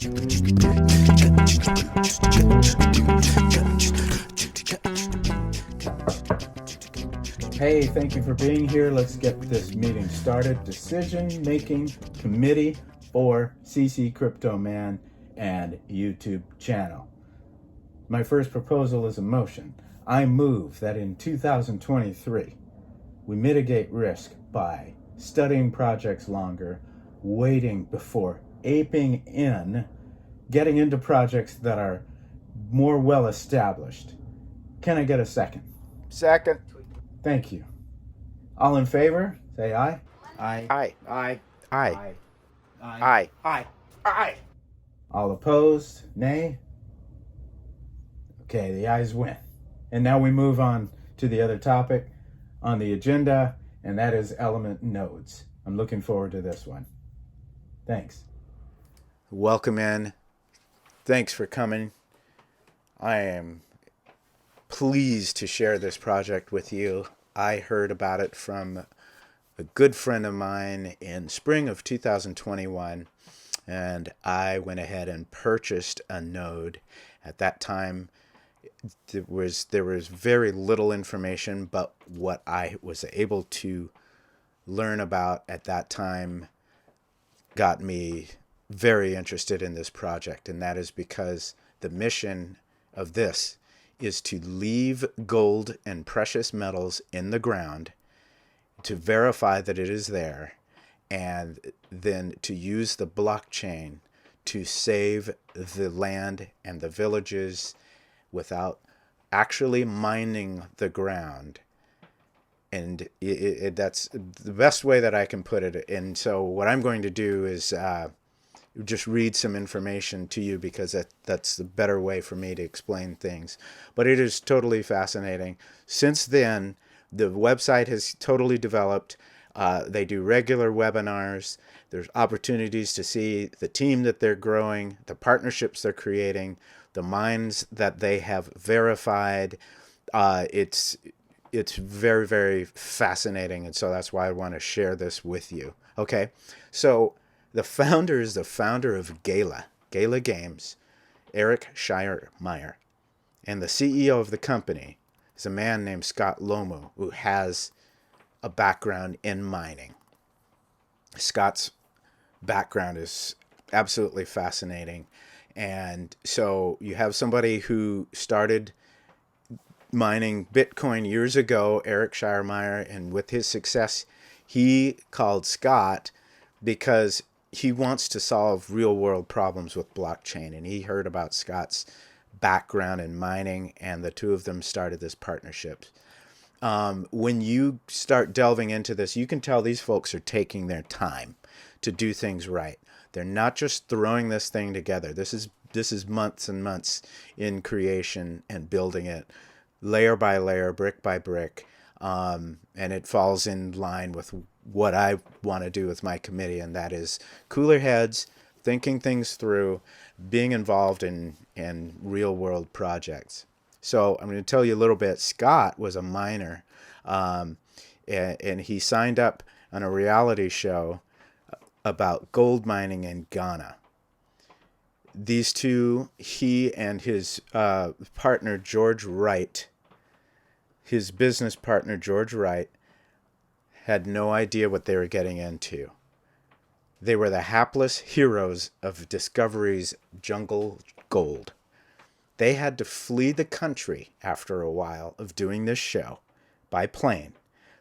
Hey, thank you for being here. Let's get this meeting started. Decision-making committee for CC Crypto Man and YouTube channel. My first proposal is a motion. I move that in 2023, we mitigate risk by studying projects longer, waiting before aping in, getting into projects that are more well established. Can I get a second? Second. Thank you. All in favor, say aye. Aye. Aye. Aye. Aye. Aye. Aye. Aye. All opposed, nay. Okay, the ayes win. And now we move on to the other topic on the agenda, and that is element nodes. I'm looking forward to this one. Thanks. Welcome in. Thanks for coming. I am pleased to share this project with you. I heard about it from a good friend of mine in spring of 2021, and I went ahead and purchased a node. At that time, there was very little information, but what I was able to learn about at that time got me very interested in this project, and that is because the mission of this is to leave gold and precious metals in the ground to verify that it is there, and then to use the blockchain to save the land and the villages without actually mining the ground. And that's the best way that I can put it. And so what I'm going to do is just read some information to you, because that's the better way for me to explain things. But it is totally fascinating. Since then, the website has totally developed. They do regular webinars. There's opportunities to see the team that they're growing, the partnerships they're creating, the mines that they have verified. It's very, very fascinating, and so that's why I want to share this with you. Okay, so the founder is the founder of Gala Games, Eric Schiermeyer, and the CEO of the company is a man named Scott Lomo, who has a background in mining. Scott's background is absolutely fascinating, and so you have somebody who started mining Bitcoin years ago, Eric Schiermeyer, and with his success, he called Scott because he wants to solve real world problems with blockchain, and he heard about Scott's background in mining, and the two of them started this partnership. When you start delving into this, you can tell these folks are taking their time to do things right. They're not just throwing this thing together. This is months and months in creation and building it, layer by layer, brick by brick, and it falls in line with what I want to do with my committee, and that is cooler heads, thinking things through, being involved in real world projects. So I'm going to tell you a little bit. Scott was a miner, and he signed up on a reality show about gold mining in Ghana. These two, he and his partner George Wright, his business partner George Wright, had no idea what they were getting into. They were the hapless heroes of Discovery's jungle gold. They had to flee the country after a while of doing this show by plane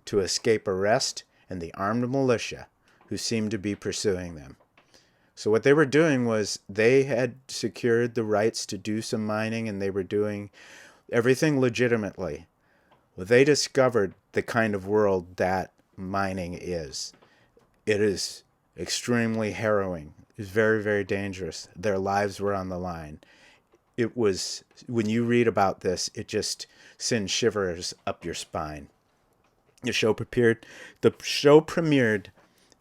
to escape arrest and the armed militia who seemed to be pursuing them. So what they were doing was they had secured the rights to do some mining, and they were doing everything legitimately. Well, they discovered the kind of world that mining is. It is extremely harrowing. It's very, very dangerous. Their lives were on the line. It was, when you read about this, it just sends shivers up your spine. The show premiered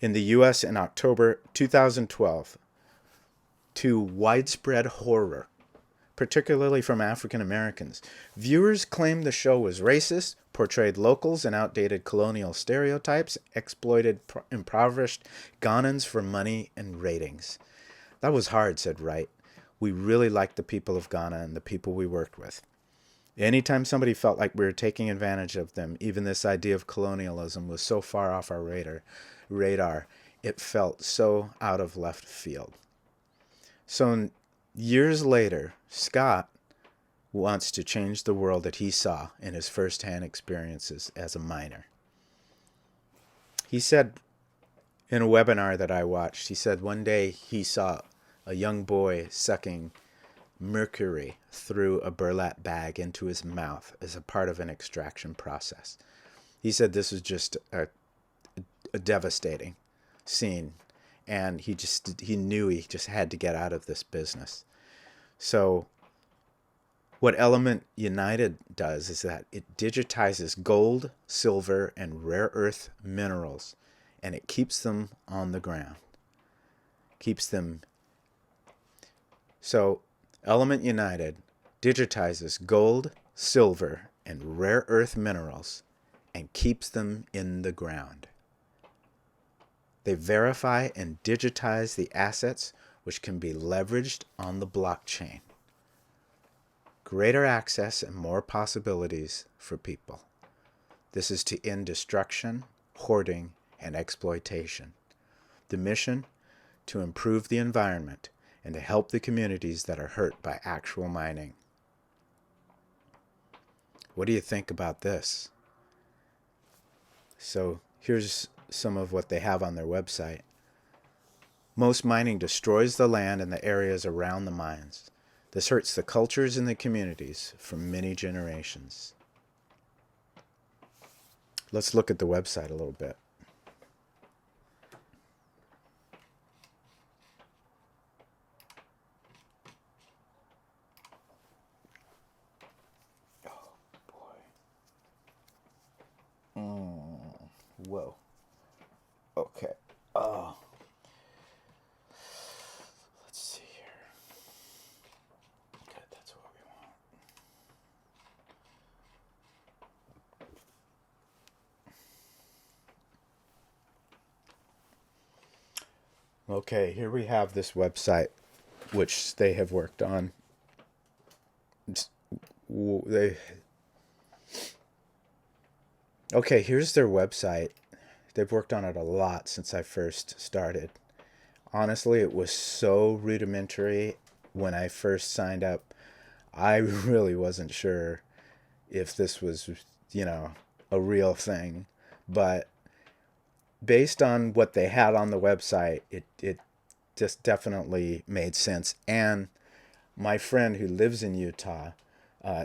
in the U.S. in October 2012 to widespread horror, particularly from African Americans. Viewers claimed the show was racist, portrayed locals and outdated colonial stereotypes, exploited impoverished Ghanans for money and ratings. That was hard, said Wright. We really liked the people of Ghana and the people we worked with. Anytime somebody felt like we were taking advantage of them, even this idea of colonialism was so far off our radar, it felt so out of left field. So years later, Scott wants to change the world that he saw in his first-hand experiences as a miner. He said in a webinar that I watched, he said one day he saw a young boy sucking mercury through a burlap bag into his mouth as a part of an extraction process. He said this was just a devastating scene, and he knew he just had to get out of this business. So what Element United does is that it digitizes gold, silver, and rare earth minerals, and it keeps them on the ground. So Element United digitizes gold, silver, and rare earth minerals and keeps them in the ground. They verify and digitize the assets which can be leveraged on the blockchain. Greater access and more possibilities for people. This is to end destruction, hoarding, and exploitation. The mission? To improve the environment and to help the communities that are hurt by actual mining. What do you think about this? So here's some of what they have on their website. Most mining destroys the land and the areas around the mines. This hurts the cultures and the communities for many generations. Let's look at the website a little bit. Whoa. Okay. Oh. Let's see here. Good, that's what we want. Okay, here we have this website, which they have worked on. Okay, here's their website. They've worked on it a lot since I first started. Honestly, it was so rudimentary when I first signed up. I really wasn't sure if this was, a real thing. But based on what they had on the website, it just definitely made sense. And my friend who lives in Utah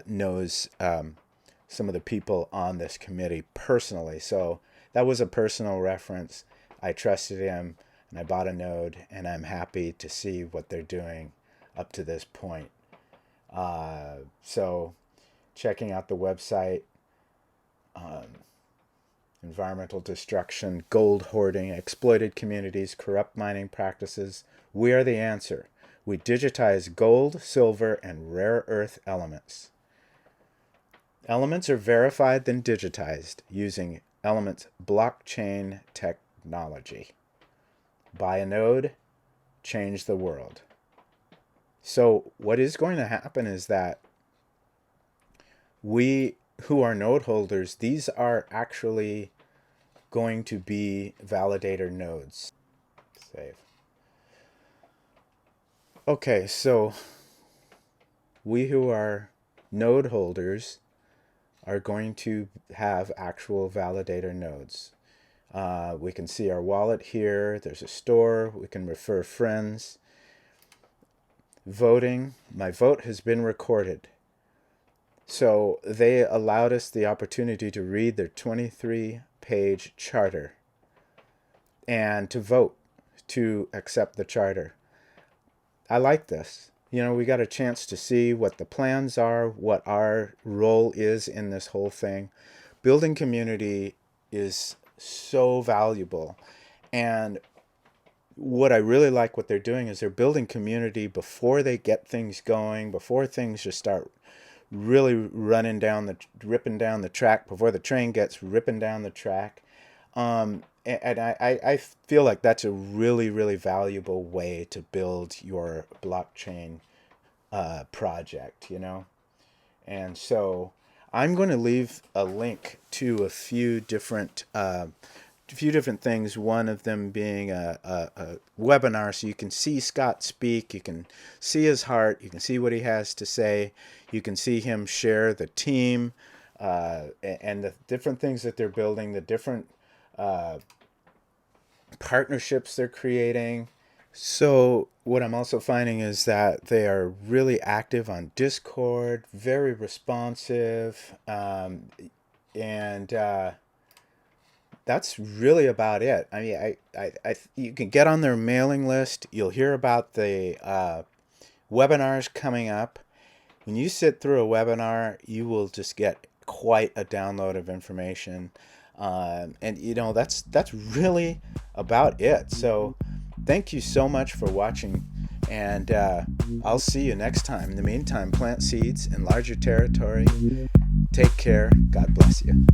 knows some of the people on this committee personally. So that was a personal reference. I trusted him, and I bought a node, and I'm happy to see what they're doing up to this point. So checking out the website, environmental destruction, gold hoarding, exploited communities, corrupt mining practices. We are the answer. We digitize gold, silver, and rare earth elements. Elements are verified then digitized using Element's blockchain technology. Buy a node, change the world. So what is going to happen is that we who are node holders, these are actually going to be validator nodes. Save. Okay, so we who are node holders are going to have actual validator nodes. We can see our wallet here. There's a store. We can refer friends. Voting. My vote has been recorded. So they allowed us the opportunity to read their 23-page charter and to vote to accept the charter. I like this. We got a chance to see what the plans are, what our role is in this whole thing. Building community is so valuable. And what I really like what they're doing is they're building community before they get things going, before things just start really ripping down the track, before the train gets ripping down the track. I feel like that's a really, really valuable way to build your blockchain project, you know? And so I'm going to leave a link to a few different things. One of them being a webinar, so you can see Scott speak, you can see his heart, you can see what he has to say, you can see him share the team and the different things that they're building, the different partnerships they're creating. So what I'm also finding is that they are really active on Discord, very responsive, and that's really about it. I mean, you can get on their mailing list. You'll hear about the webinars coming up. When you sit through a webinar, you will just get quite a download of information, and you know that's really about it. So, thank you so much for watching, and I'll see you next time. In the meantime, plant seeds, enlarge your territory. Take care. God bless you.